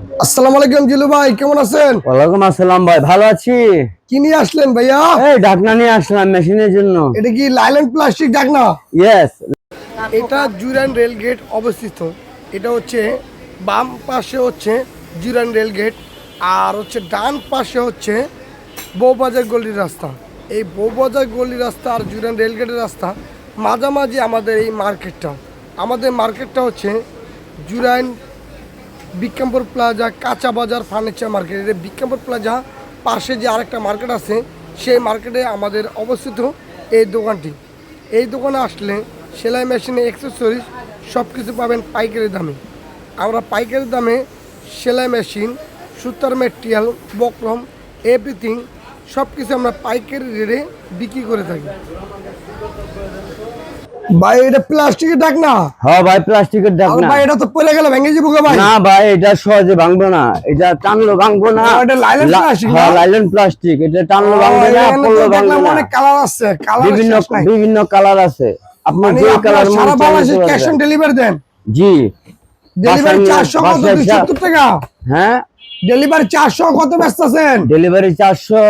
আসসালামু আলাইকুম জিলু ভাই, কেমন আছেন? ওয়ালাইকুম আসসালাম ভাই, ভালো আছি। কি নিয়ে আসলেন ভাইয়া? এই ঢাকনা নিয়ে আসলাম মেশিনের জন্য। এটা কি লাইল্যান্ড প্লাস্টিক ঢাকনা? ইয়েস। এটা জুরাইন রেল গেট অবস্থিত। এটা হচ্ছে বাম পাশে হচ্ছে জুরাইন রেল গেট, আর হচ্ছে ডান পাশে হচ্ছে বউবাজার গলির রাস্তা। এই বউবাজার গলির রাস্তা আর জুরাইন রেল গেটের রাস্তা মাঝামাঝি আমাদের এই মার্কেটটা। আমাদের মার্কেটটা হচ্ছে জুরাইন বিক্রমপুর প্লাজা কাঁচা বাজার ফার্নিচার মার্কেট। এটা বিক্রমপুর প্লাজা পাশে যে আরেকটা মার্কেট আছে, সেই মার্কেটে আমাদের অবস্থিত এই দোকানটি। এই দোকানে আসলে সেলাই মেশিনে অ্যাক্সেসরিজ সব কিছু পাবেন পাইকারি দামে। আমরা পাইকারি দামে সেলাই মেশিন, সুতার মেটেরিয়াল, বক্রম, এভরিথিং সব কিছু আমরা পাইকারি রেটে বিক্রি করে থাকি। ভাই এটা প্লাস্টিকের ঢাকনা? হ্যাঁ ভাই, প্লাস্টিকের ঢাকনা। ভাই এটা তো পড়ে গেল, ভেঙে যাবো গো ভাই। না ভাই, এটা সহজে ভাঙবো না, এটা টানলো ভাঙবো না। এটা লাইলন প্লাস্টিক না? হ্যাঁ, লাইলন প্লাস্টিক। এটা টানলো ভাঙবে না, পড়লো ভাঙবে না। অনেক কালার আছে, বিভিন্ন কালার আছে। আপনি মানে যে কালার মন সারা চায় বাংলাদেশে নিতে ক্যাশ অন পারবেন। ডেলিভারি দেন? জি। ডেলিভারি 400 কত? 270 টাকা। হ্যাঁ, ডেলিভারি 400 কত ব্যস্ত আছেন? ডেলিভারি 400